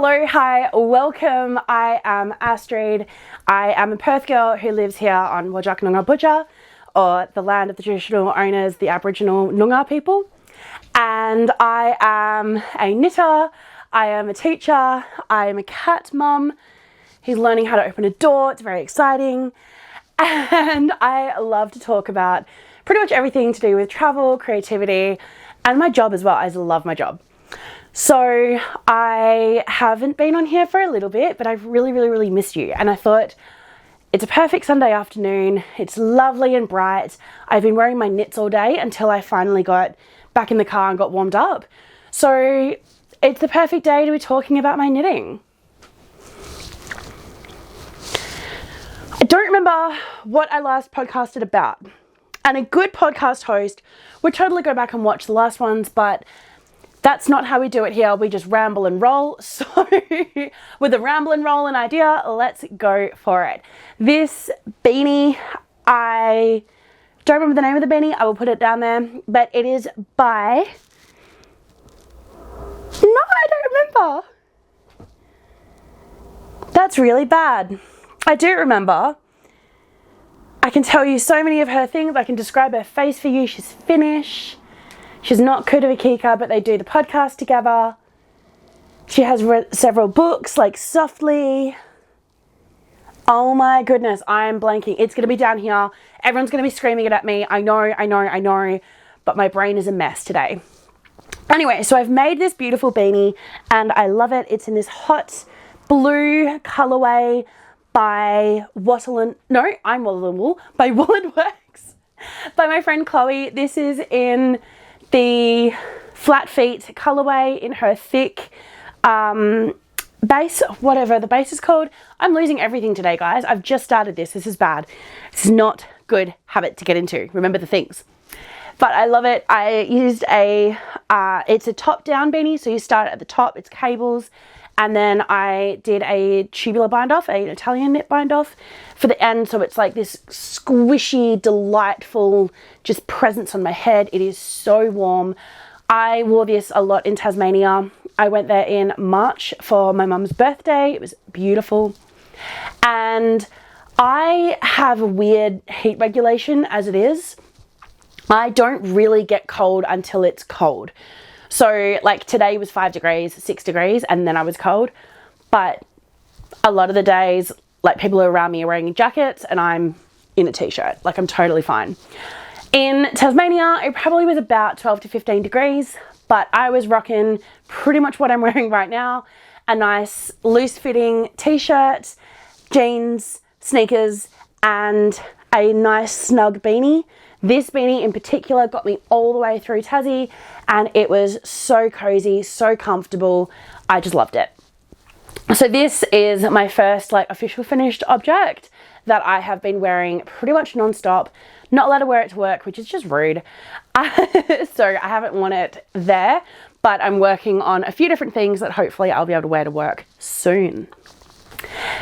Hello, hi, welcome. I am Astrid. I am a Perth girl who lives here on Wajak Noongar Butcher, or the land of the traditional owners, the Aboriginal Noongar people. And I am a knitter, I am a teacher, I am a cat mum. He's learning how to open a door, it's very exciting. And I love to talk about pretty much everything to do with travel, creativity, and my job as well. I love my job. So I haven't been on here for a little bit, but I've really missed you. And I thought it's a perfect Sunday afternoon. It's lovely and bright. I've been wearing my knits all day until I finally got back in the car and got warmed up. So it's the perfect day to be talking about my knitting. I don't remember what I last podcasted about. And a good podcast host would totally go back and watch the last ones, but that's not how we do it here. We just ramble and roll. So with a ramble and roll an idea, let's go for it. This beanie, I don't remember the name of the beanie. I will put it down there, but it is by, no, I don't remember. That's really bad. I do remember. I can tell you so many of her things. I can describe her face for you. She's Finnish. She's not Kika, but they do the podcast together. She has read several books like Softly. Oh my goodness, I'm blanking. It's going to be down here. Everyone's going to be screaming it at me. I know, but my brain is a mess today. Anyway, so I've made this beautiful beanie and I love it. It's in this hot blue colorway by Wattle and Wool, by Wool and Works, by my friend Chloe. This is in the flat feet colorway in her thick base, whatever the base is called. I'm losing everything today, guys. I've just started this. This is bad. This is not good habit to get into. Remember the things. But I love it. I used it's a top down beanie. So you start at the top, it's cables. And then I did a tubular bind off, an Italian knit bind off for the end. So it's like this squishy, delightful, just presence on my head. It is so warm. I wore this a lot in Tasmania. I went there in March for my mum's birthday. It was beautiful. And I have a weird heat regulation as it is. I don't really get cold until it's cold. So like today was 5 degrees, 6 degrees, and then I was cold. But a lot of the days, like people around me are wearing jackets and I'm in a t-shirt. Like I'm totally fine. In Tasmania, it probably was about 12 to 15 degrees, but I was rocking pretty much what I'm wearing right now. A nice loose fitting t-shirt, jeans, sneakers, and a nice snug beanie. This beanie in particular got me all the way through Tassie and it was so cozy, so comfortable. I just loved it. So this is my first like official finished object that I have been wearing pretty much non-stop. Not allowed to wear it to work, which is just rude. So I haven't worn it there, but I'm working on a few different things that hopefully I'll be able to wear to work soon.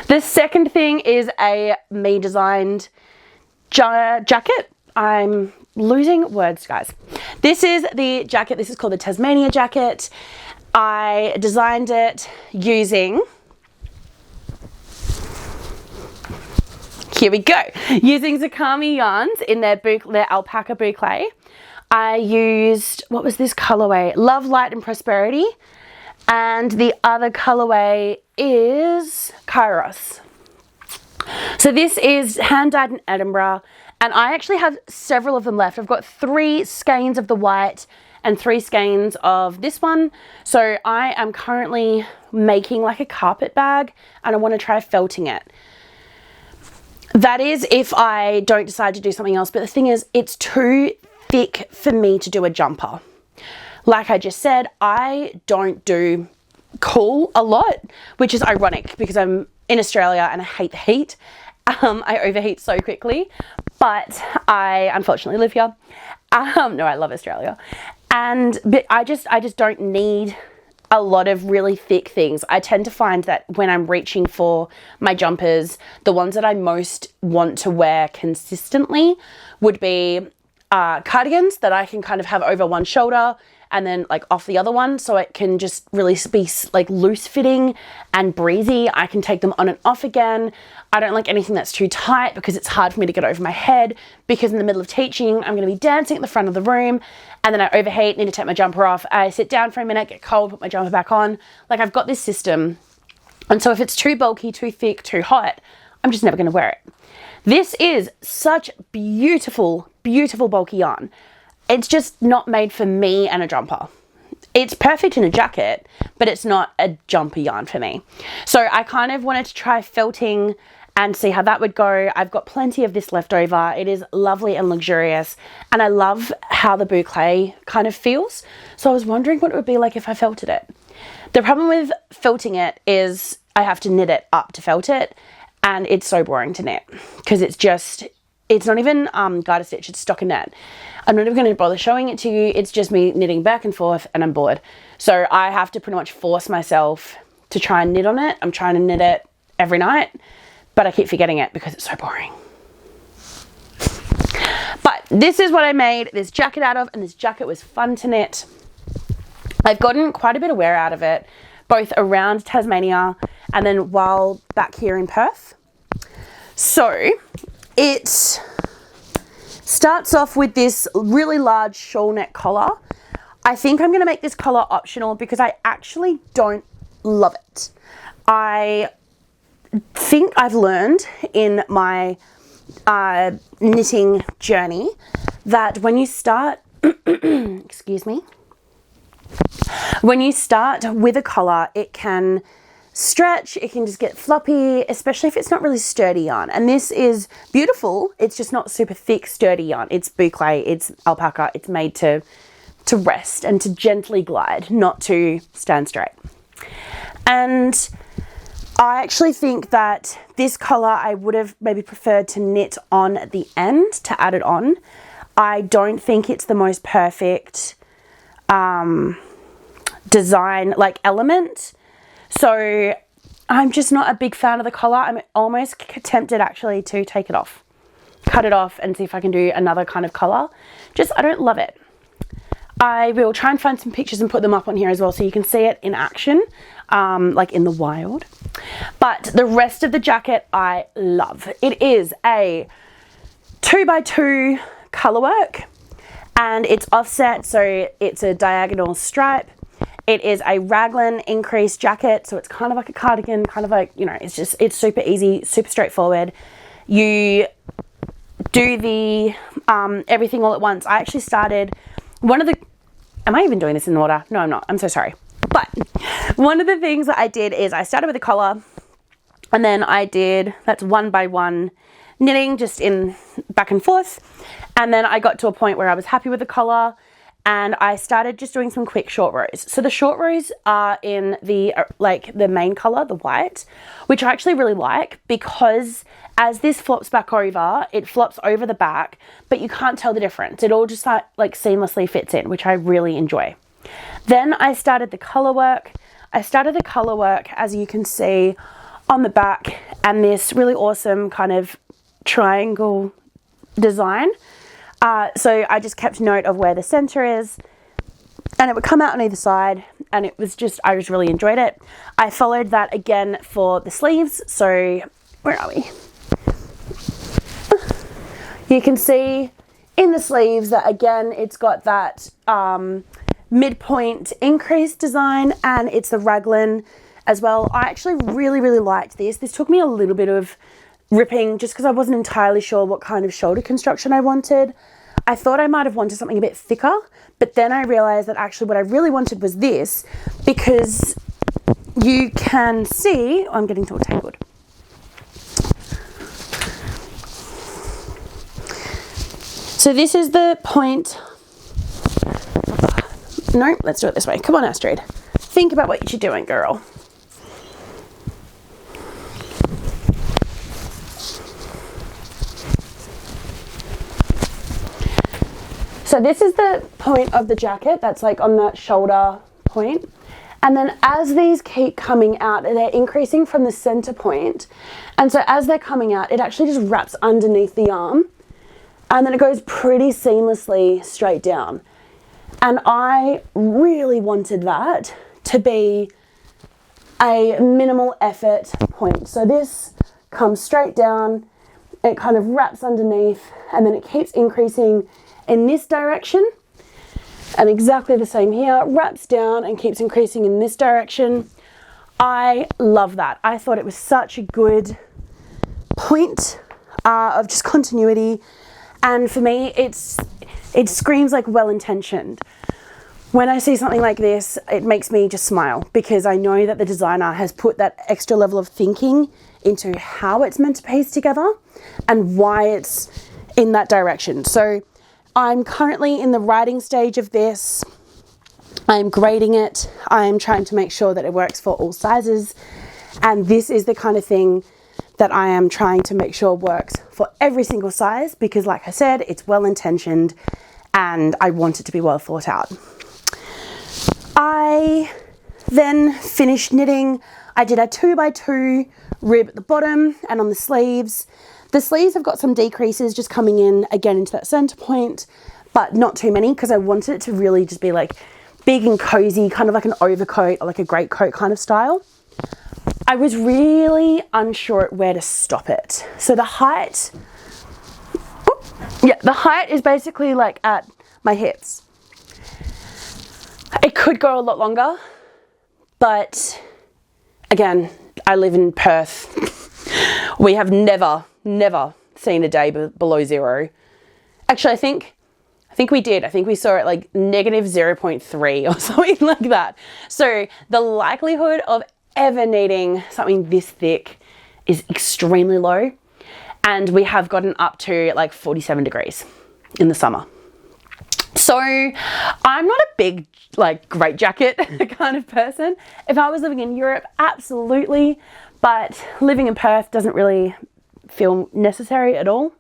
The second thing is a me designed jacket. I'm losing words, guys. This is the jacket. This is called the Tasmania Jacket. I designed it using, here we go, using Zakami yarns in their alpaca boucle. I used, what was this colorway? Love, Light and Prosperity. And the other colorway is Kairos. So this is hand dyed in Edinburgh. And I actually have several of them left. I've got 3 skeins of the white and 3 skeins of this one. So I am currently making like a carpet bag and I want to try felting it. That is if I don't decide to do something else. But the thing is, it's too thick for me to do a jumper. Like I just said, I don't do cool a lot, which is ironic because I'm in Australia and I hate the heat. I overheat so quickly, but I unfortunately live here. No, I love Australia. But I just don't need a lot of really thick things. I tend to find that when I'm reaching for my jumpers, the ones that I most want to wear consistently would be cardigans that I can kind of have over one shoulder and then like off the other one, so it can just really be like loose fitting and breezy. I can take them on and off again. I don't like anything that's too tight because it's hard for me to get over my head, because in the middle of teaching I'm going to be dancing at the front of the room, and then I overheat, need to take my jumper off, I sit down for a minute, get cold, put my jumper back on. Like, I've got this system, and so if it's too bulky, too thick, too hot, I'm just never going to wear it. This is such beautiful, beautiful bulky yarn. It's just not made for me and a jumper. It's perfect in a jacket, but it's not a jumper yarn for me. So I kind of wanted to try felting and see how that would go. I've got plenty of this left over. It is lovely and luxurious, and I love how the boucle kind of feels. So I was wondering what it would be like if I felted it. The problem with felting it is I have to knit it up to felt it, and it's so boring to knit because it's not even garter stitch, it's stockinette. I'm not even going to bother showing it to you. It's just me knitting back and forth, and I'm bored. So I have to pretty much force myself to try and knit on it. I'm trying to knit it every night, but I keep forgetting it because it's so boring. But this is what I made this jacket out of, and this jacket was fun to knit. I've gotten quite a bit of wear out of it, both around Tasmania and then while back here in Perth. So it starts off with this really large shawl neck collar. I think I'm going to make this collar optional because I actually don't love it. I think I've learned in my knitting journey that when you start, excuse me, when you start with a collar, it can stretch, it can just get floppy, especially if it's not really sturdy yarn. And this is beautiful, it's just not super thick, sturdy yarn. It's boucle, it's alpaca, it's made to rest and to gently glide, not to stand straight. And I actually think that this collar I would have maybe preferred to knit on at the end to add it on. I don't think it's the most perfect design, like element. So I'm just not a big fan of the collar. I'm almost tempted actually to take it off, cut it off, and see if I can do another kind of collar. I don't love it. I will try and find some pictures and put them up on here as well so you can see it in action, like in the wild. But the rest of the jacket I love. It is a 2x2 color work, and it's offset, so it's a diagonal stripe. It is a raglan increased jacket, so it's kind of like a cardigan, kind of like, you know, it's super easy, super straightforward. You do the everything all at once. I actually started am I even doing this in order? No, I'm not. I'm so sorry. But one of the things that I did is I started with a collar, and then I did, that's 1x1 knitting, just in back and forth. And then I got to a point where I was happy with the collar, and I started just doing some quick short rows. So the short rows are in the the main color, the white, which I actually really like, because as this flops back over, it flops over the back, but you can't tell the difference. It all just like seamlessly fits in, which I really enjoy. Then I started the color work. I started the color work, as you can see on the back, and this really awesome kind of triangle design. So I just kept note of where the center is, and it would come out on either side, and it was just, I just really enjoyed it. I followed that again for the sleeves. So where are we? You can see in the sleeves that again, it's got that midpoint increased design, and it's the raglan as well. I actually really, really liked this. This took me a little bit of ripping just because I wasn't entirely sure what kind of shoulder construction I wanted. I thought I might have wanted something a bit thicker, but then I realized that actually what I really wanted was this, because you can see, I'm getting too tangled. So this is the point. No, let's do it this way. Come on, Astrid. Think about what you're doing, girl. So this is the point of the jacket that's like on that shoulder point. And then as these keep coming out, they're increasing from the center point. And so as they're coming out, it actually just wraps underneath the arm. And then it goes pretty seamlessly straight down. And I really wanted that to be a minimal effort point. So this comes straight down, it kind of wraps underneath, and then it keeps increasing in this direction. And exactly the same here, wraps down and keeps increasing in this direction. I love that. I thought it was such a good point of just continuity. And for me, it screams like well-intentioned. When I see something like this, it makes me just smile, because I know that the designer has put that extra level of thinking into how it's meant to piece together and why it's in that direction. So I'm currently in the writing stage of this. I'm grading it. I'm trying to make sure that it works for all sizes. And this is the kind of thing that I am trying to make sure works for every single size, because like I said, it's well-intentioned and I want it to be well thought out. I then finished knitting. I did a 2x2 rib at the bottom and on the sleeves. The sleeves have got some decreases just coming in again into that center point, but not too many, because I wanted it to really just be like big and cozy, kind of like an overcoat or like a greatcoat kind of style. I was really unsure at where to stop it. So the height, the height is basically like at my hips. It could go a lot longer, but again, I live in Perth. We have never seen a day below zero. Actually, I think we did. I think we saw it like negative 0.3 or something like that. So the likelihood of ever needing something this thick is extremely low. And we have gotten up to like 47 degrees in the summer. So I'm not a big, like, great jacket kind of person. If I was living in Europe, absolutely. But living in Perth doesn't really feel necessary at all.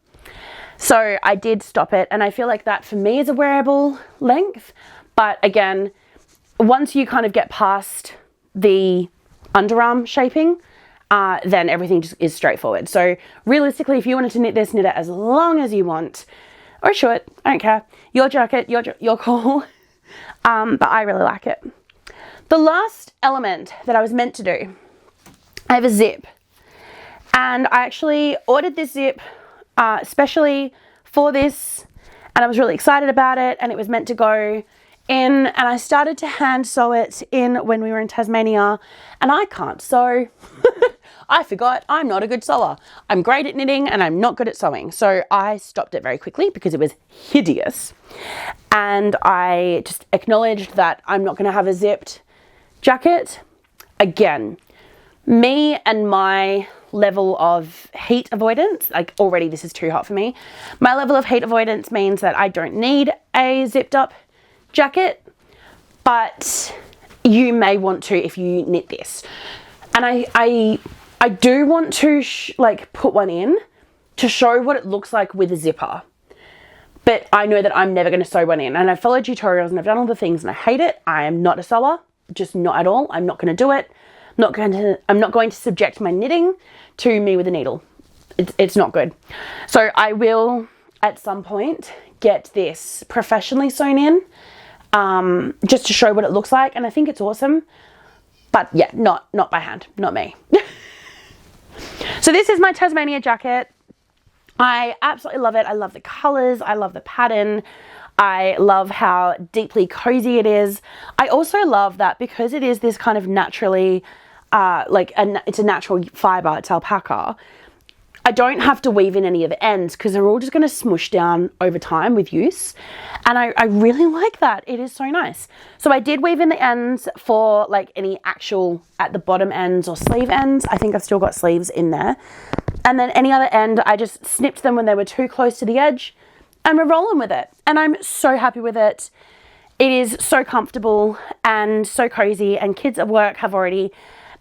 So I did stop it, and I feel like that for me is a wearable length. But again, once you kind of get past the underarm shaping, then everything just is straightforward. So realistically, if you wanted to knit this, knit it as long as you want, or short, I don't care. Your jacket, your call. But I really like it. The last element that I was meant to do, I have a zip. And I actually ordered this zip especially for this, and I was really excited about it, and it was meant to go in, and I started to hand sew it in when we were in Tasmania, and I can't sew. I forgot I'm not a good sewer. I'm great at knitting and I'm not good at sewing. So I stopped it very quickly because it was hideous. And I just acknowledged that I'm not going to have a zipped jacket. Again, me and my level of heat avoidance, like already this is too hot for me. My level of heat avoidance means that I don't need a zipped up jacket, but you may want to if you knit this. And I do want to like put one in to show what it looks like with a zipper, but I know that I'm never going to sew one in, and I've followed tutorials and I've done all the things and I hate it. I am not a sewer, just not at all. I'm not going to do it. I'm not going to subject my knitting to me with a needle. It's not good. So I will at some point get this professionally sewn in, just to show what it looks like, and I think it's awesome. But yeah, not by hand, not me. So this is my Tasmania jacket. I absolutely love it. I love the colors. I love the pattern. I love how deeply cozy it is. I also love that because it is this kind of naturally, it's a natural fiber, it's alpaca. I don't have to weave in any of the ends because they're all just going to smush down over time with use. And I really like that. It is so nice. So I did weave in the ends for like any actual at the bottom ends or sleeve ends. I think I've still got sleeves in there. And then any other end, I just snipped them when they were too close to the edge, and we're rolling with it. And I'm so happy with it. It is so comfortable and so cozy, and kids at work have already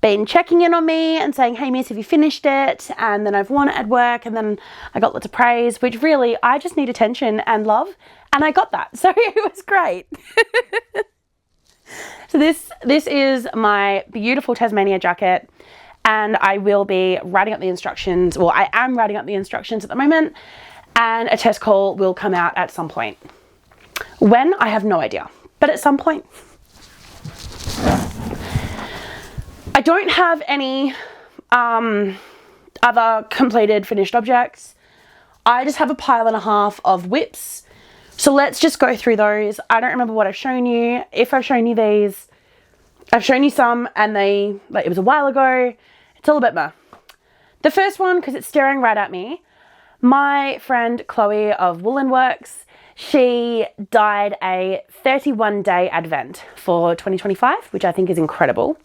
been checking in on me and saying, hey miss, have you finished it? And then I've worn it at work, and then I got lots of praise, which really, I just need attention and love, and I got that. So it was great. So this is my beautiful Tasmania jacket, and I will be writing up the instructions. Well, I am writing up the instructions at the moment, and a test call will come out at some point. When? I have no idea. but at some point. I don't have any other completed finished objects. I just have a pile and a half of whips. So let's just go through those. I don't remember what I've shown you. If I've shown you these, I've shown you some and it was a while ago. It's all a bit meh. The first one, because it's staring right at me, my friend Chloe of Woolen Works, she dyed a 31-day advent for 2025, which I think is incredible.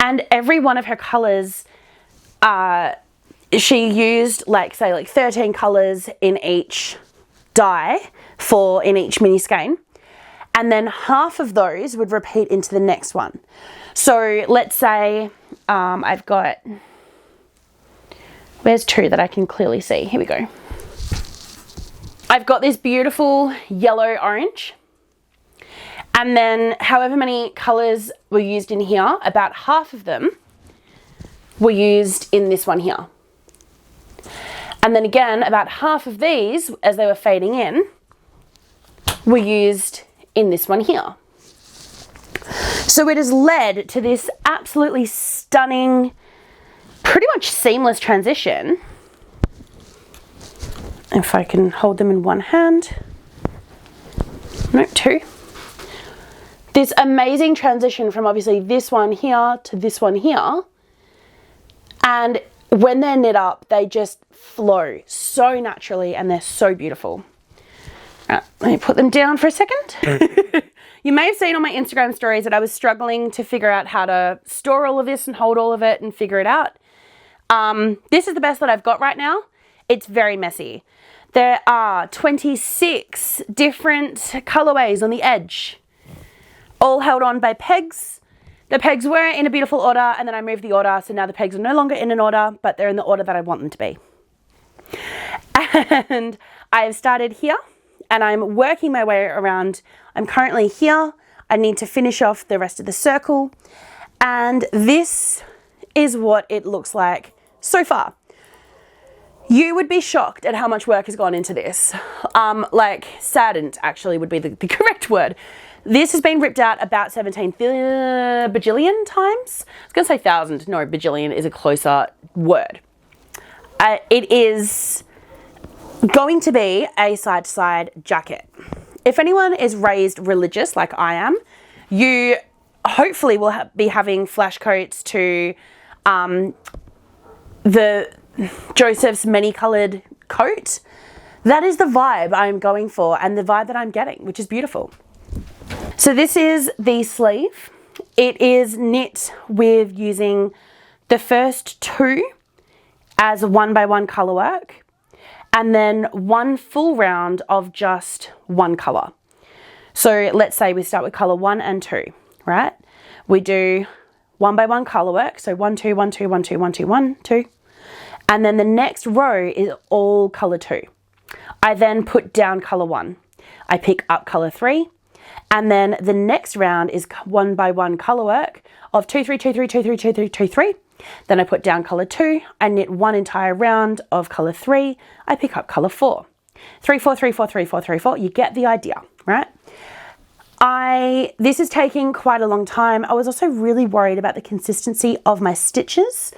And every one of her colors, she used like 13 colors in each dye in each mini skein. And then half of those would repeat into the next one. So let's say I've got, where's two that I can clearly see? Here we go. I've got this beautiful yellow orange. And then however many colors were used in here, about half of them were used in this one here. And then again, about half of these, as they were fading in, were used in this one here. So it has led to this absolutely stunning, pretty much seamless transition. If I can hold them in one hand. No, two. This amazing transition from obviously this one here to this one here. And when they're knit up, they just flow so naturally and they're so beautiful. Let me put them down for a second. You may have seen on my Instagram stories that I was struggling to figure out how to store all of this and hold all of it and figure it out. This is the best that I've got right now. It's very messy. There are 26 different colorways on the edge, all held on by pegs. The pegs were in a beautiful order and then I moved the order, so now the pegs are no longer in an order, but they're in the order that I want them to be. And I have started here and I'm working my way around. I'm currently here. I need to finish off the rest of the circle. And this is what it looks like so far. You would be shocked at how much work has gone into this. Like saddened actually would be the correct word. This has been ripped out about 17 bajillion times. I was gonna say thousand, no, bajillion is a closer word. It is going to be a side-to-side jacket. If anyone is raised religious like I am, you hopefully will be having flash coats to the Joseph's many-coloured coat. That is the vibe I'm going for and the vibe that I'm getting, which is beautiful. So this is the sleeve. It is knit with using the first two as 1x1 colour work and then one full round of just one colour. So let's say we start with colour 1 and 2, right? We do 1x1 colour work, so 1, 2, 1, 2, 1, 2, 1, 2, 1, 2. And then the next row is all colour 2. I then put down colour 1. I pick up colour 3. And then the next round is 1x1 colour work of 2, 3, 2, 3, 2, 3, 2, 3, 2, 3. Then I put down colour 2. I knit one entire round of colour 3. I pick up colour 4. 3, 4, 3, 4, 3, 4, 3, 4. You get the idea, right? This is taking quite a long time. I was also really worried about the consistency of my stitches.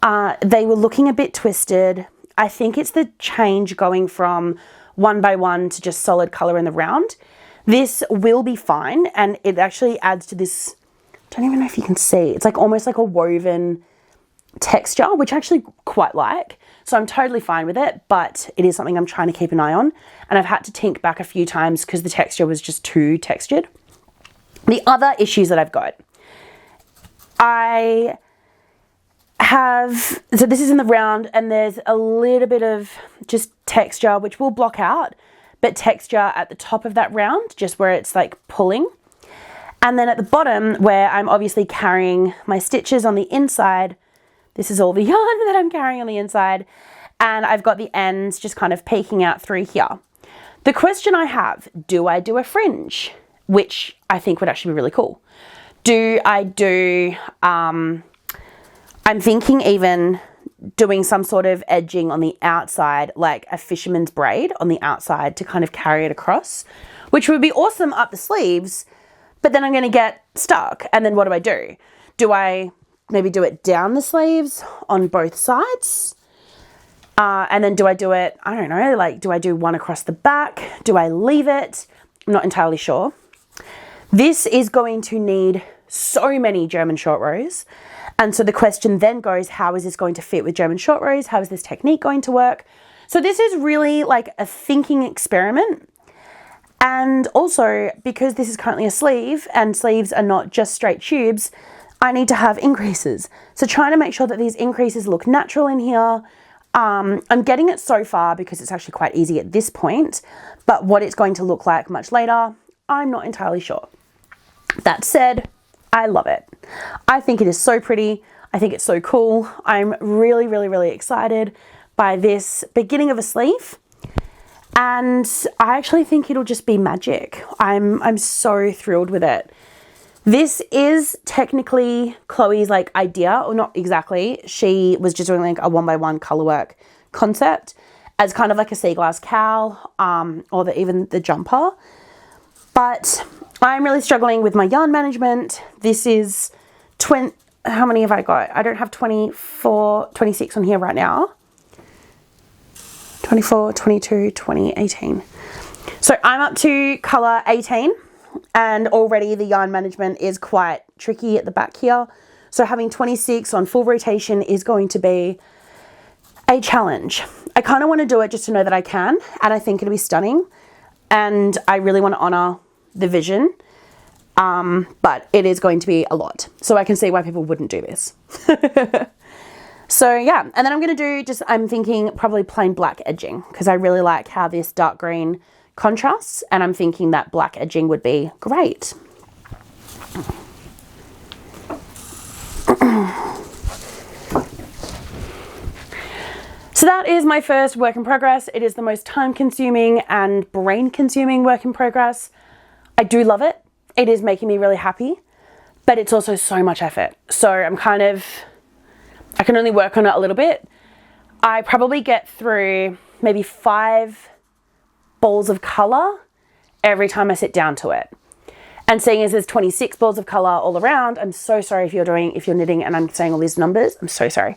They were looking a bit twisted. I think it's the change going from 1x1 to just solid colour in the round. This will be fine, and it actually adds to this, I don't even know if you can see, it's like almost like a woven texture, which I actually quite like. So I'm totally fine with it, but it is something I'm trying to keep an eye on. And I've had to tink back a few times because the texture was just too textured. The other issues that I've got, so this is in the round and there's a little bit of just texture, which will block out, but texture at the top of that round, just where it's like pulling. And then at the bottom where I'm obviously carrying my stitches on the inside, this is all the yarn that I'm carrying on the inside. And I've got the ends just kind of peeking out through here. The question I have, do I do a fringe? Which I think would actually be really cool. Do I do, I'm thinking even doing some sort of edging on the outside, like a fisherman's braid on the outside to kind of carry it across, which would be awesome up the sleeves, but then I'm going to get stuck. And then what do? Do I maybe do it down the sleeves on both sides? And then do I do it, I don't know, like, do I do one across the back? Do I leave it? I'm not entirely sure. This is going to need so many German short rows. And so the question then goes, how is this going to fit with German short rows? How is this technique going to work? So this is really like a thinking experiment. And also, because this is currently a sleeve and sleeves are not just straight tubes, I need to have increases. So trying to make sure that these increases look natural in here. I'm getting it so far because it's actually quite easy at this point, but what it's going to look like much later, I'm not entirely sure. That said, I love it. I think it is so pretty. I think it's so cool. I'm really, really, really excited by this beginning of a sleeve. And I actually think it'll just be magic. I'm so thrilled with it. This is technically Chloe's like idea, or not exactly. She was just doing like a 1x1 color work concept as kind of like a sea glass cowl, or even the jumper. But I'm really struggling with my yarn management. This is how many have I got? I don't have 24, 26 on here right now. 24, 22, 20, 18. So I'm up to color 18. And already the yarn management is quite tricky at the back here. So having 26 on full rotation is going to be a challenge. I kind of want to do it just to know that I can, and I think it'll be stunning. And I really want to honor the vision, but it is going to be a lot. So I can see why people wouldn't do this. So yeah, and then I'm going to do I'm thinking probably plain black edging because I really like how this dark green contrasts, and I'm thinking that black edging would be great. So that is my first work in progress. It is the most time consuming and brain consuming work in progress. I do love it. It is making me really happy, but it's also so much effort. So I can only work on it a little bit. I probably get through maybe 5 balls of color every time I sit down to it. And seeing as there's 26 balls of color all around, I'm so sorry if you're knitting and I'm saying all these numbers, I'm so sorry.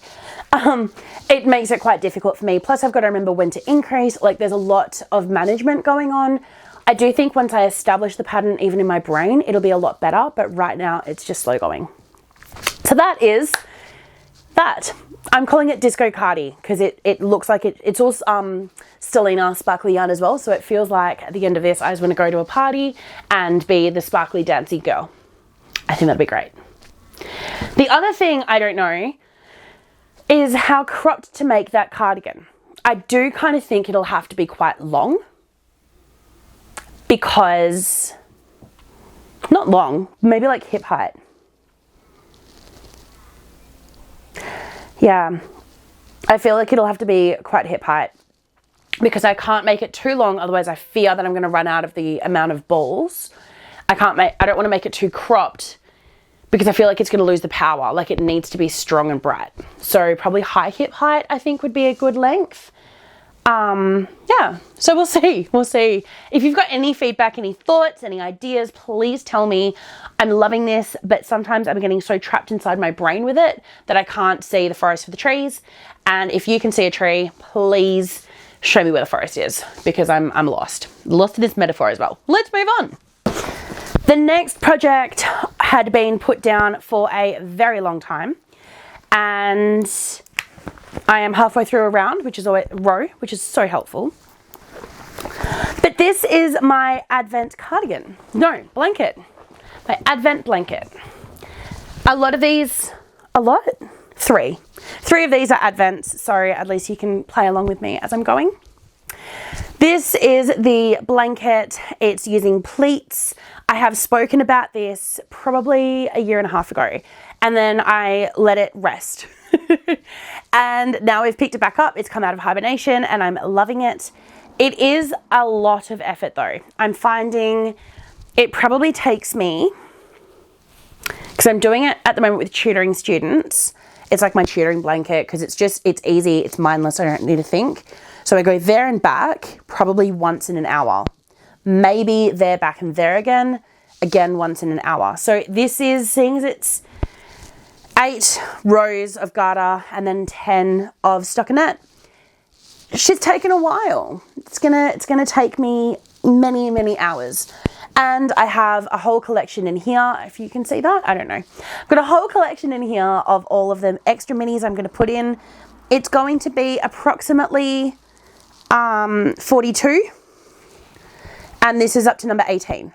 It makes it quite difficult for me. Plus I've got to remember when to increase, like there's a lot of management going on. I do think once I establish the pattern, even in my brain, it'll be a lot better, but right now it's just slow going. So that is that. I'm calling it Disco Cardi because it looks like it's all Stellina sparkly yarn as well. So it feels like at the end of this, I just want to go to a party and be the sparkly dancey girl. I think that'd be great. The other thing I don't know is how cropped to make that cardigan. I do kind of think it'll have to be quite long because, not long, maybe like hip height. Yeah, I feel like it'll have to be quite hip height because I can't make it too long. Otherwise I fear that I'm going to run out of the amount of balls. I don't want to make it too cropped because I feel like it's going to lose the power. Like it needs to be strong and bright. So probably high hip height, I think would be a good length. Yeah, so we'll see. If you've got any feedback, any thoughts, any ideas, please tell me. I'm loving this, but sometimes I'm getting so trapped inside my brain with it that I can't see the forest for the trees. And if you can see a tree, please show me where the forest is because I'm lost in this metaphor as well. Let's move on. The next project had been put down for a very long time, and I am halfway through a round, which is always row, which is so helpful. But this is my Advent cardigan. No, blanket. My Advent blanket. A lot of these, three. 3 of these are Advents, so at least you can play along with me as I'm going. This is the blanket. It's using pleats. I have spoken about this probably a year and a half ago, and then I let it rest. And now we've picked it back up. It's come out of hibernation and I'm loving it. It is a lot of effort though. I'm finding it probably takes me, because I'm doing it at the moment with tutoring students. It's like my tutoring blanket because it's easy, it's mindless, I don't need to think. So I go there and back probably once in an hour. Maybe there, back and there again. again once in an hour. So this is, seeing as it's 8 rows of garter and then 10 of stockinette, she's taken a while. It's gonna take me many hours. And I have a whole collection in here, if you can see that, I don't know. I've got a whole collection in here of all of the extra minis I'm gonna put in. It's going to be approximately 42, and this is up to number 18.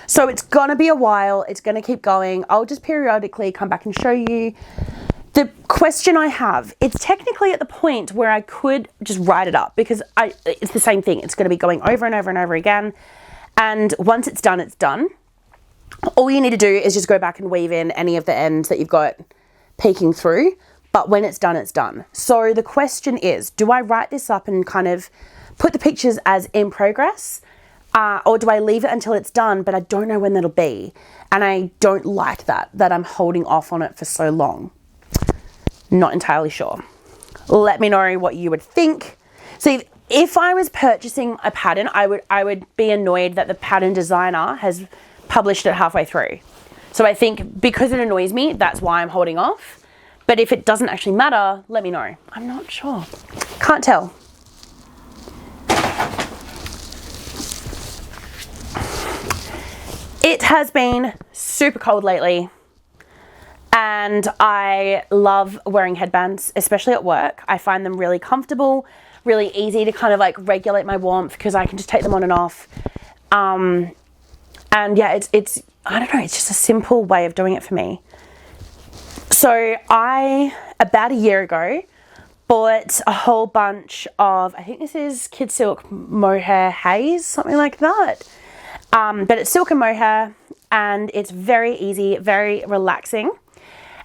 So it's gonna be a while, it's gonna keep going. I'll just periodically come back and show you. The question I have, it's technically at the point where I could just write it up, because it's the same thing. It's gonna be going over and over and over again. And once it's done, it's done. All you need to do is just go back and weave in any of the ends that you've got peeking through. But when it's done, it's done. So the question is, do I write this up and kind of put the pictures as in progress? Or do I leave it until it's done, but I don't know when that'll be? And I don't like that I'm holding off on it for so long. Not entirely sure. Let me know what you would think. See, if I was purchasing a pattern, I would be annoyed that the pattern designer has published it halfway through. So I think because it annoys me, that's why I'm holding off. But if it doesn't actually matter, let me know. I'm not sure. Can't tell. It has been super cold lately, and I love wearing headbands, especially at work. I find them really comfortable, really easy to kind of like regulate my warmth, because I can just take them on and off. And yeah, it's I don't know, it's just a simple way of doing it for me. So I, about a year ago, bought a whole bunch of, I think this is Kid Silk Mohair Haze, something like that. But it's silk and mohair, and it's very easy, very relaxing.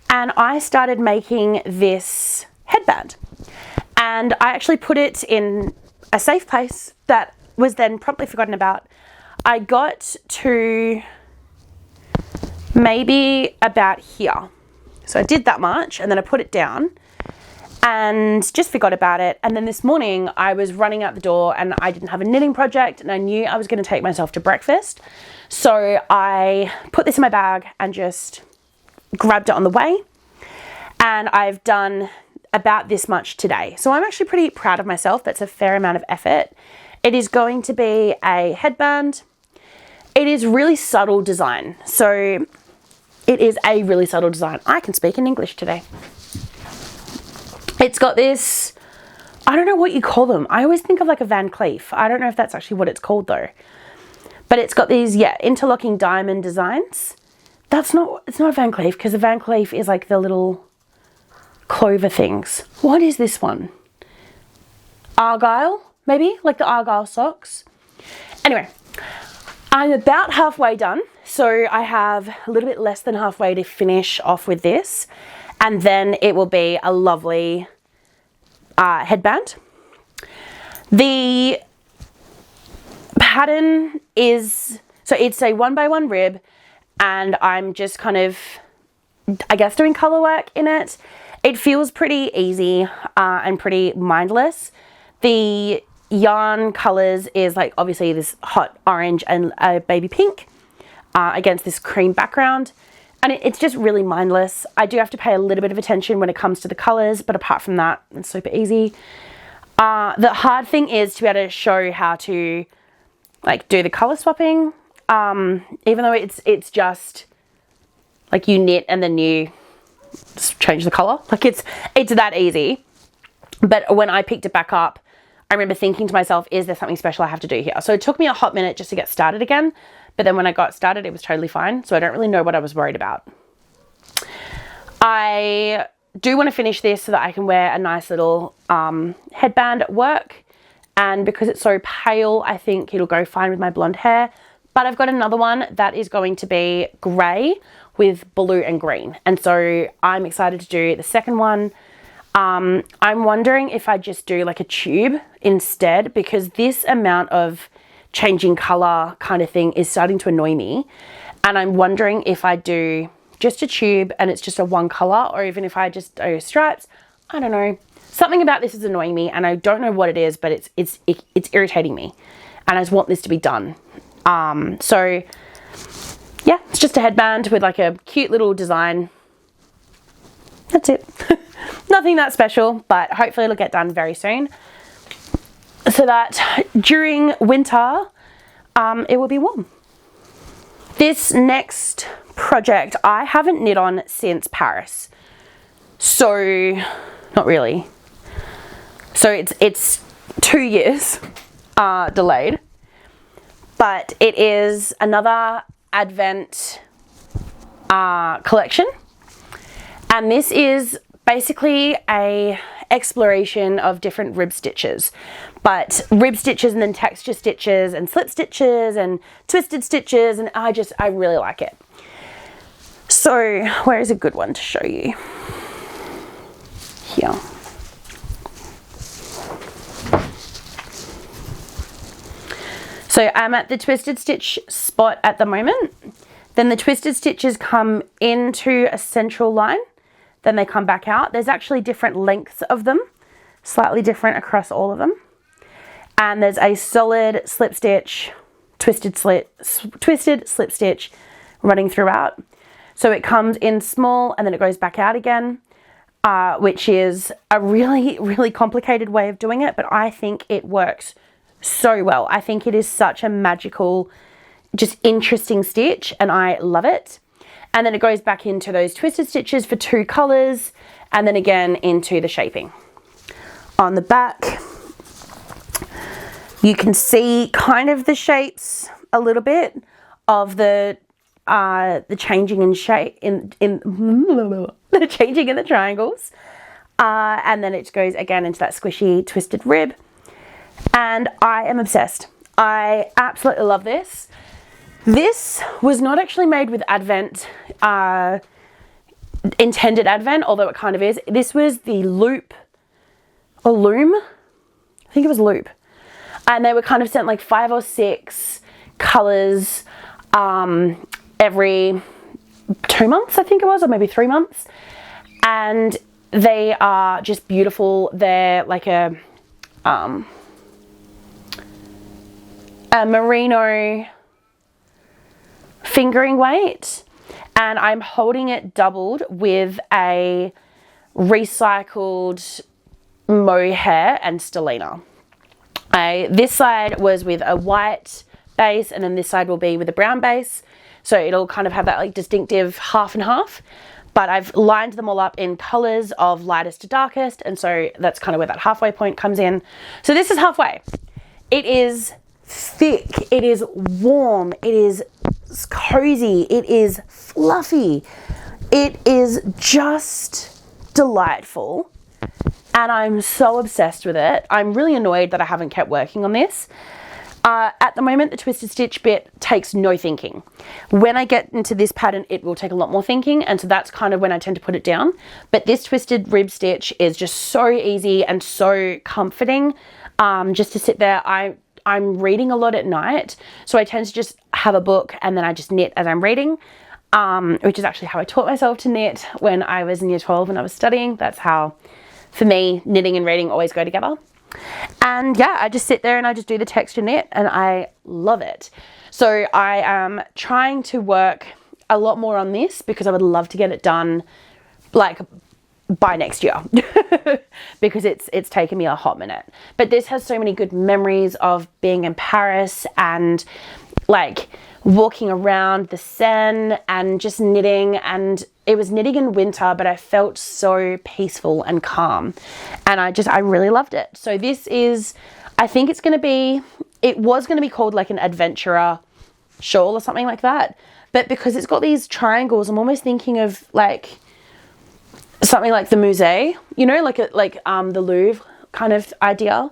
And I started making this headband, and I actually put it in a safe place that was then promptly forgotten about. I got to maybe about here. So I did that much, and then I put it down and just forgot about it. And then this morning I was running out the door, and I didn't have a knitting project, and I knew I was going to take myself to breakfast. So I put this in my bag and just grabbed it on the way. And I've done about this much today. So I'm actually pretty proud of myself. That's a fair amount of effort. It is going to be a headband. It is really subtle design. So it is a really subtle design. I can speak in English today. It's got this, I don't know what you call them. I always think of like a Van Cleef. I don't know if that's actually what it's called though. But it's got these, yeah, interlocking diamond designs. It's not a Van Cleef, because a Van Cleef is like the little clover things. What is this one? Argyle, maybe? Like the Argyle socks. Anyway, I'm about halfway done. So I have a little bit less than halfway to finish off with this. And then it will be a lovely headband. The pattern is, so it's a 1x1 rib, and I'm just kind of, I guess, doing color work in it. It feels pretty easy and pretty mindless. The yarn colors is like obviously this hot orange and a baby pink against this cream background. And it's just really mindless. I do have to pay a little bit of attention when it comes to the colors, but apart from that, it's super easy. The hard thing is to be able to show how to like do the color swapping. Even though it's just like you knit and then you just change the color. Like it's that easy. But when I picked it back up, I remember thinking to myself, is there something special I have to do here? So it took me a hot minute just to get started again. But then when I got started, it was totally fine. So I don't really know what I was worried about. I do want to finish this so that I can wear a nice little headband at work. And because it's so pale, I think it'll go fine with my blonde hair. But I've got another one that is going to be grey with blue and green. And so I'm excited to do the second one. I'm wondering if I just do like a tube instead, because this amount of changing color kind of thing is starting to annoy me. And I'm wondering if I do just a tube and it's just a one color, or even if I just do stripes. I don't know. Something about this is annoying me, and I don't know what it is, but it's irritating me, and I just want this to be done. So yeah, it's just a headband with like a cute little design. That's it. Nothing that special, but hopefully it'll get done very soon so that during winter it will be warm. This next project I haven't knit on since Paris, so not really. So it's 2 years delayed, but it is another Advent collection, and this is basically a exploration of different rib stitches, but rib stitches and then texture stitches and slip stitches and twisted stitches, and I really like it. So where is a good one to show you? Here. So I'm at the twisted stitch spot at the moment. Then the twisted stitches come into a central line, then they come back out. There's actually different lengths of them, slightly different across all of them. And there's a solid slip stitch, twisted slip stitch running throughout. So it comes in small and then it goes back out again, which is a really, really complicated way of doing it, but I think it works so well. I think it is such a magical, just interesting stitch, and I love it. And then it goes back into those twisted stitches for 2 colors, and then again into the shaping. On the back, you can see kind of the shapes a little bit of the changing in shape in the changing in the triangles, and then it goes again into that squishy twisted rib. And I am obsessed. I absolutely love this. This was not actually made with Advent, intended Advent, although it kind of is. This was the loop, or loom? I think it was loop. And they were kind of sent like 5 or 6 colors every 2 months, I think it was, or maybe 3 months. And they are just beautiful. They're like a merino fingering weight, and I'm holding it doubled with a recycled mohair and stellina. This side was with a white base, and then this side will be with a brown base, so it'll kind of have that like distinctive half and half, but I've lined them all up in colors of lightest to darkest, and so that's kind of where that halfway point comes in. So this is halfway. It is thick, it is warm, it is cozy, it is fluffy, it is just delightful, and I'm so obsessed with it. I'm really annoyed that I haven't kept working on this. At the moment, the twisted stitch bit takes no thinking. When I get into this pattern, it will take a lot more thinking, and so that's kind of when I tend to put it down. But this twisted rib stitch is just so easy and so comforting, just to sit there. I'm reading a lot at night, so I tend to just have a book and then I just knit as I'm reading, which is actually how I taught myself to knit when I was in year 12 and I was studying. That's how, for me, knitting and reading always go together. And yeah, I just sit there and I just do the texture knit, and I love it. So I am trying to work a lot more on this because I would love to get it done like by next year because it's taken me a hot minute. But this has so many good memories of being in Paris and like walking around the Seine and just knitting, and it was knitting in winter, but I felt so peaceful and calm, and I really loved it. So this is, I think it's going to be, it was going to be called like an adventurer shawl or something like that, but because it's got these triangles, I'm almost thinking of like something like the musée, you know, like the Louvre kind of idea.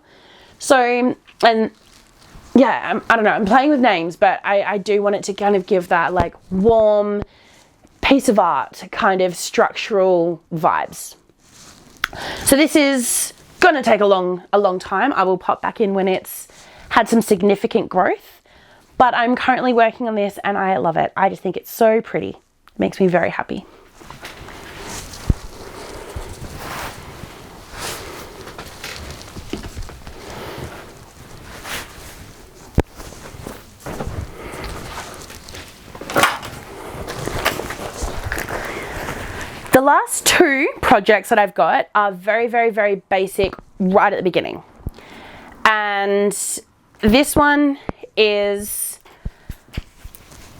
So, and yeah, I don't know, I'm playing with names, but I do want it to kind of give that like warm piece of art kind of structural vibes. So this is gonna take a long time. I will pop back in when it's had some significant growth, but I'm currently working on this and I love it. I just think it's so pretty. It makes me very happy. last two projects that I've got are very, very, very basic right at the beginning. And this one is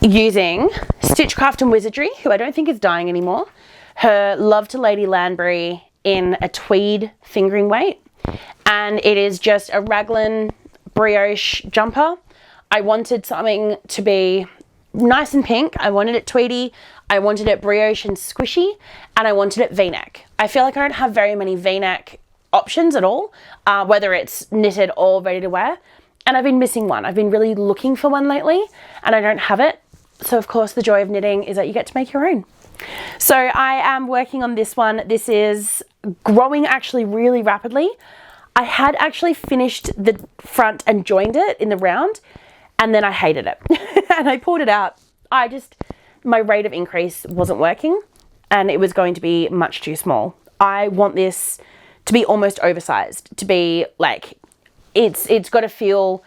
using Stitchcraft and Wizardry, who I don't think is dying anymore, her Love to Lady Landbury in a tweed fingering weight. And it is just a raglan brioche jumper. I wanted something to be nice and pink. I wanted it tweedy. I wanted it brioche and squishy, and I wanted it V-neck. I feel like I don't have very many V-neck options at all, whether it's knitted or ready to wear. And I've been missing one. I've been really looking for one lately, and I don't have it. So of course the joy of knitting is that you get to make your own. So I am working on this one. This is growing actually really rapidly. I had actually finished the front and joined it in the round, and then I hated it. And I pulled it out. My rate of increase wasn't working, and it was going to be much too small. I want this to be almost oversized, to be like, it's got to feel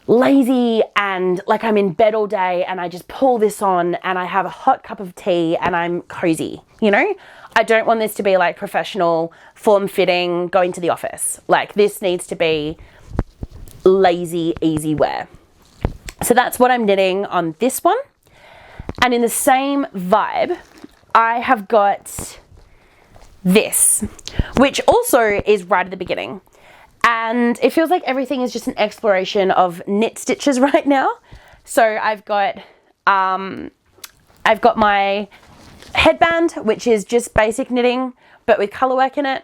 lazy and like I'm in bed all day and I just pull this on and I have a hot cup of tea and I'm cozy, you know? I don't want this to be like professional, form-fitting, going to the office. Like, this needs to be lazy, easy wear. So that's what I'm knitting on this one. And in the same vibe, I have got this, which also is right at the beginning. And it feels like everything is just an exploration of knit stitches right now. So I've got my headband, which is just basic knitting, but with color work in it.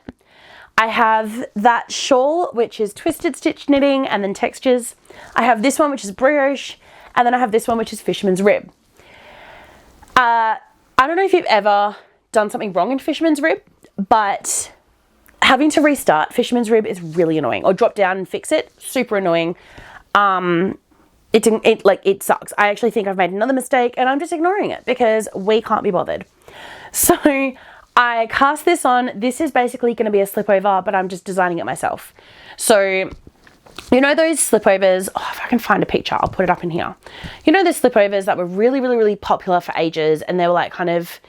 I have that shawl, which is twisted stitch knitting and then textures. I have this one, which is brioche. And then I have this one, which is fisherman's rib. I don't know if you've ever done something wrong in fisherman's rib, but having to restart fisherman's rib is really annoying, or drop down and fix it. Super annoying. It sucks. I actually think I've made another mistake and I'm just ignoring it because we can't be bothered. So I cast this on. This is basically going to be a slipover, but I'm just designing it myself. So you know those slipovers, if I can find a picture, I'll put it up in here. You know those slipovers that were really, really, really popular for ages, and they were like kind of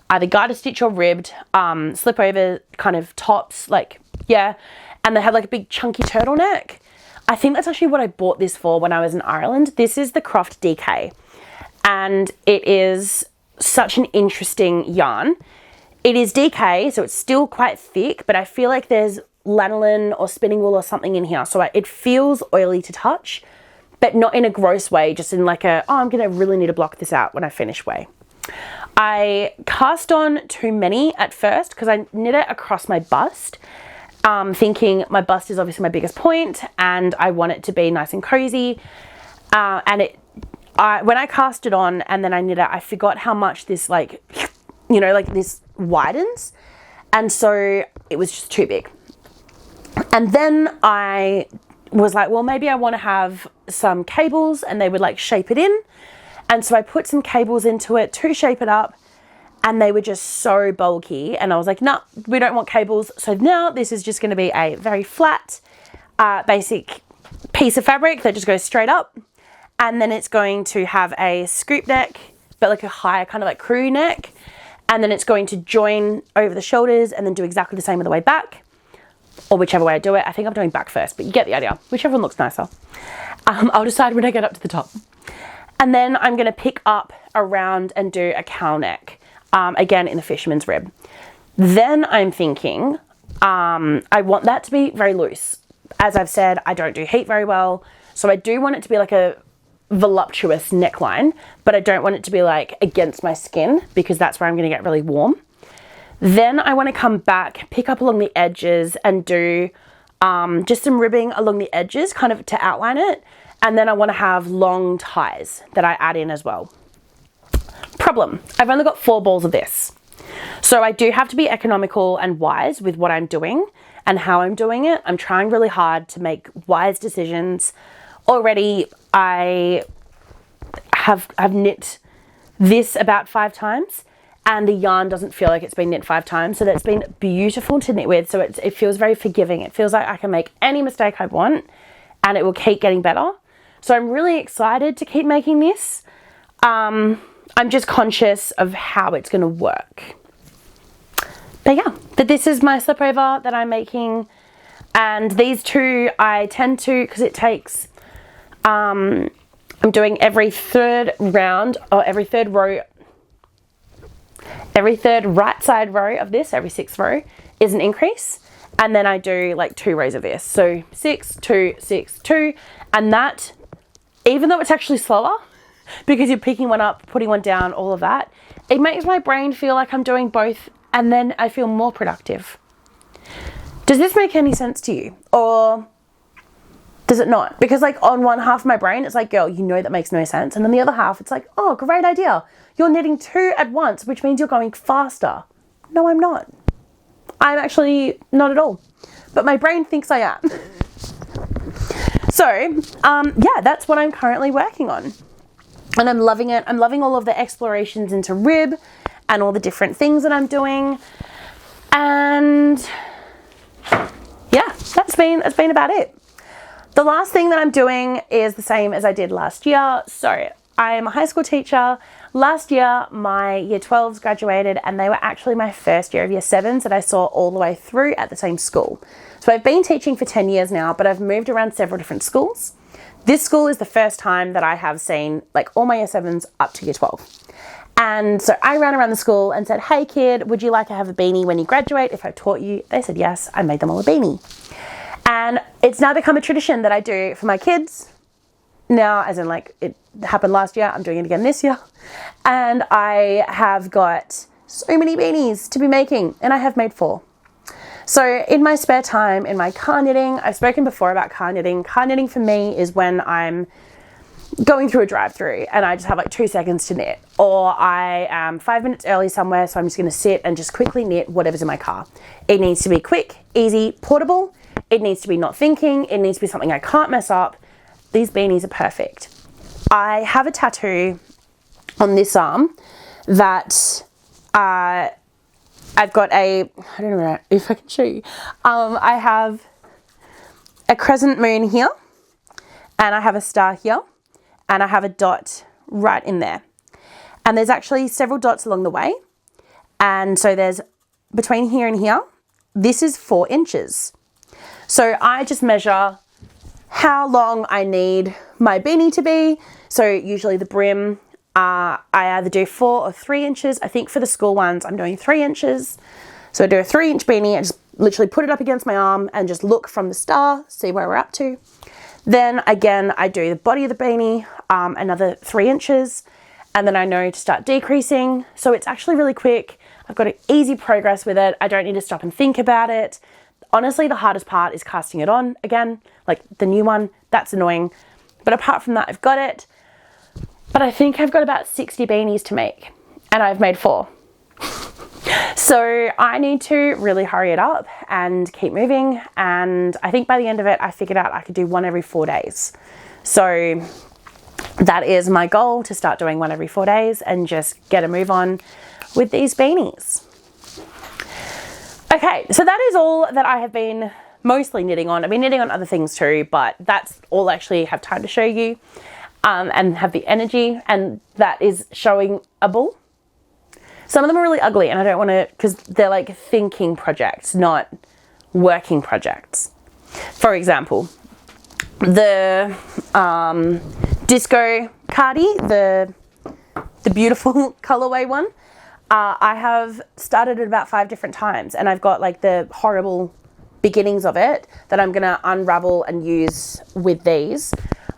either garter stitch or ribbed, slipover kind of tops, like, yeah. And they had like a big chunky turtleneck. I think that's actually what I bought this for when I was in Ireland. This is the Croft DK, and it is such an interesting yarn. It is DK, so it's still quite thick, but I feel like there's lanolin or spinning wool or something in here. So it feels oily to touch, but not in a gross way, just in like a, oh, I'm gonna really need to block this out when I finish way. I cast on too many at first because I knit it across my bust, thinking my bust is obviously my biggest point and I want it to be nice and cozy. When I cast it on and then I knit it, I forgot how much this like, you know, like this widens. And so it was just too big. And then I was like, well, maybe I want to have some cables and they would like shape it in. And so I put some cables into it to shape it up, and they were just so bulky. And I was like, no, we don't want cables. So now this is just going to be a very flat, basic piece of fabric that just goes straight up. And then it's going to have a scoop neck, but like a higher kind of like crew neck. And then it's going to join over the shoulders and then do exactly the same on the way back, or whichever way I do it. I think I'm doing back first, but you get the idea. Whichever one looks nicer. I'll decide when I get up to the top. And then I'm going to pick up around and do a cowl neck, again in the fisherman's rib. Then I'm thinking, I want that to be very loose. As I've said, I don't do heat very well. So I do want it to be like a voluptuous neckline, but I don't want it to be like against my skin because that's where I'm going to get really warm. Then I want to come back, pick up along the edges and do just some ribbing along the edges kind of to outline it. And then I want to have long ties that I add in as well. Problem, I've only got 4 balls of this. So I do have to be economical and wise with what I'm doing and how I'm doing it. I'm trying really hard to make wise decisions. Already I've knit this about 5 times and the yarn doesn't feel like it's been knit 5 times. So that's been beautiful to knit with. So it feels very forgiving. It feels like I can make any mistake I want and it will keep getting better. So I'm really excited to keep making this. I'm just conscious of how it's going to work. But yeah, but this is my slip over that I'm making. And these two I tend to, because it takes, I'm doing every third round, or every third row, every third right side row of this, every sixth row is an increase. And then I do like 2 rows of this. So 6, 2, 6, 2. And that, even though it's actually slower, because you're picking one up, putting one down, all of that, it makes my brain feel like I'm doing both, and then I feel more productive. Does this make any sense to you? Or does it not? Because like on one half of my brain, it's like, girl, you know that makes no sense. And then the other half, it's like, oh, great idea. You're knitting 2 at once, which means you're going faster. No, I'm not. I'm actually not at all. But my brain thinks I am. So, yeah, that's what I'm currently working on. And I'm loving it. I'm loving all of the explorations into rib and all the different things that I'm doing. And yeah, that's been about it. The last thing that I'm doing is the same as I did last year. So I am a high school teacher. Last year, my year 12s graduated, and they were actually my first year of year 7s that I saw all the way through at the same school. So I've been teaching for 10 years now, but I've moved around several different schools. This school is the first time that I have seen like all my year 7s up to year 12. And so I ran around the school and said, hey kid, would you like to have a beanie when you graduate if I taught you? They said yes. I made them all a beanie. And it's now become a tradition that I do for my kids. Now, as in like it happened last year, I'm doing it again this year. And I have got so many beanies to be making, and I have made 4. So in my spare time, in my car knitting, I've spoken before about car knitting. Car knitting for me is when I'm going through a drive-through and I just have like 2 seconds to knit, or I am 5 minutes early somewhere, so I'm just going to sit and just quickly knit whatever's in my car. It needs to be quick, easy, portable. It needs to be not thinking. It needs to be something I can't mess up. These beanies are perfect. I have a tattoo on this arm that I've got I don't know if I can show you. I have a crescent moon here, and I have a star here, and I have a dot right in there. And there's actually several dots along the way. And so there's between here and here, this is 4 inches. So I just measure how long I need my beanie to be. So usually the brim, I either do 4 or 3 inches. I think for the school ones, I'm doing 3 inches. So I do a 3-inch beanie. I just literally put it up against my arm and just look from the star, see where we're up to. Then again, I do the body of the beanie, another 3 inches, and then I know to start decreasing. So it's actually really quick. I've got an easy progress with it. I don't need to stop and think about it. Honestly, the hardest part is casting it on again, like the new one. That's annoying. But apart from that, I've got it. But I think I've got about 60 beanies to make, and I've made 4. So I need to really hurry it up and keep moving. And I think by the end of it, I figured out I could do 1 every 4 days. So that is my goal, to start doing 1 every 4 days and just get a move on with these beanies. Okay, so that is all that I have been mostly knitting on. I've been knitting on other things too, but that's all I actually have time to show you and have the energy, and that is showing a ball. Some of them are really ugly, and I don't want to, because they're like thinking projects, not working projects. For example, the Disco Cardi, the beautiful colorway one, I have started it about 5 different times, and I've got like the horrible beginnings of it that I'm going to unravel and use with these.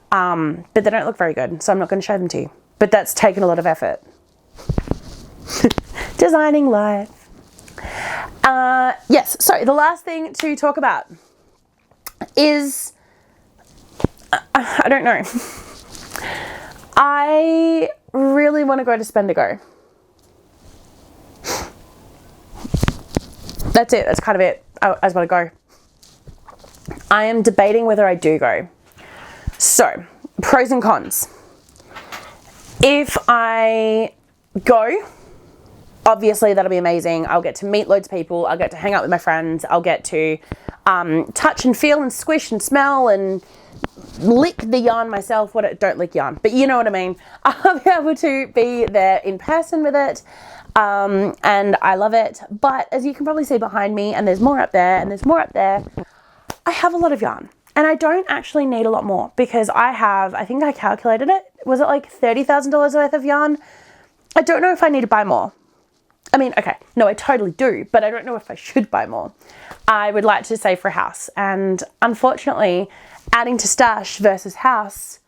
But they don't look very good, so I'm not going to show them to you. But that's taken a lot of effort. Designing life. Yes, so the last thing to talk about is, I don't know. I really want to go to Spendigo. That's it. That's kind of it. I just want to go. I am debating whether I do go. So, pros and cons. If I go, obviously that'll be amazing. I'll get to meet loads of people. I'll get to hang out with my friends. I'll get to touch and feel and squish and smell and lick the yarn myself. Don't lick yarn, but you know what I mean. I'll be able to be there in person with it. and I love it. But as you can probably see behind me, and there's more up there, and there's more up there, I have a lot of yarn. And I don't actually need a lot more because I think I calculated it. Was it like $30,000 worth of yarn? I don't know if I need to buy more. I mean, okay, no, I totally do, but I don't know if I should buy more. I would like to save for a house. And unfortunately, adding to stash versus house,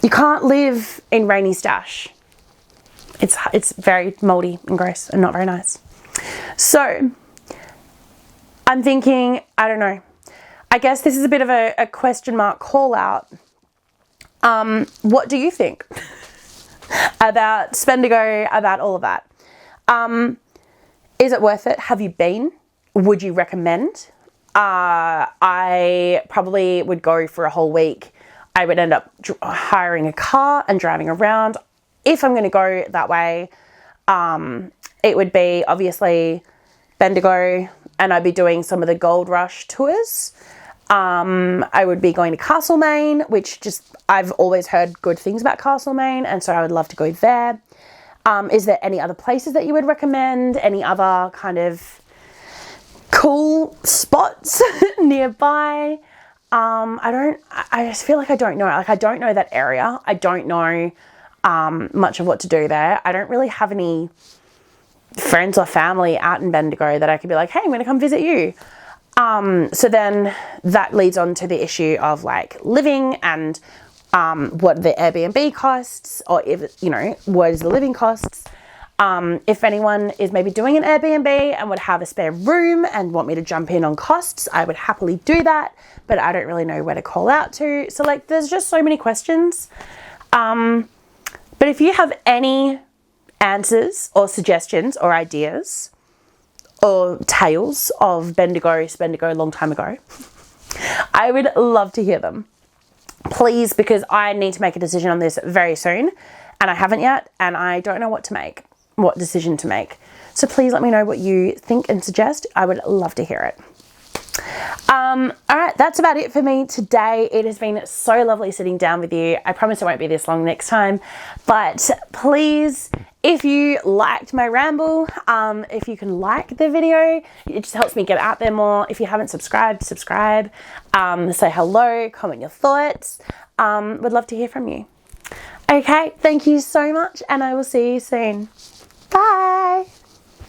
you can't live in rainy stash. It's very moldy and gross and not very nice. So I'm thinking, I don't know. I guess this is a bit of a question mark call out. What do you think about Spendigo, about all of that? Is it worth it? Have you been? Would you recommend? I probably would go for a whole week. I would end up hiring a car and driving around. If I'm going to go that way, it would be obviously Bendigo, and I'd be doing some of the Gold Rush tours. I would be going to Castlemaine, which I've always heard good things about Castlemaine, and so I would love to go there. Is there any other places that you would recommend? Any other kind of cool spots nearby? I just feel like I don't know. Like, I don't know that area. I don't know much of what to do there. I don't really have any friends or family out in Bendigo that I could be like, hey, I'm going to come visit you. So then that leads on to the issue of like living and what the Airbnb costs, or if, what is the living costs. If anyone is maybe doing an Airbnb and would have a spare room and want me to jump in on costs, I would happily do that, but I don't really know where to call out to. So like, there's just so many questions. But if you have any answers or suggestions or ideas or tales of Spendigo a long time ago, I would love to hear them. Please, because I need to make a decision on this very soon, and I haven't yet, and I don't know what decision to make. So please let me know what you think and suggest. I would love to hear it. All right, that's about it for me today. It has been so lovely sitting down with you. I promise it won't be this long next time, but please, if you liked my ramble, if you can like the video, it just helps me get out there more. If you haven't subscribed, subscribe, say hello, comment your thoughts. Would love to hear from you. Okay, thank you so much, and I will see you soon. Bye.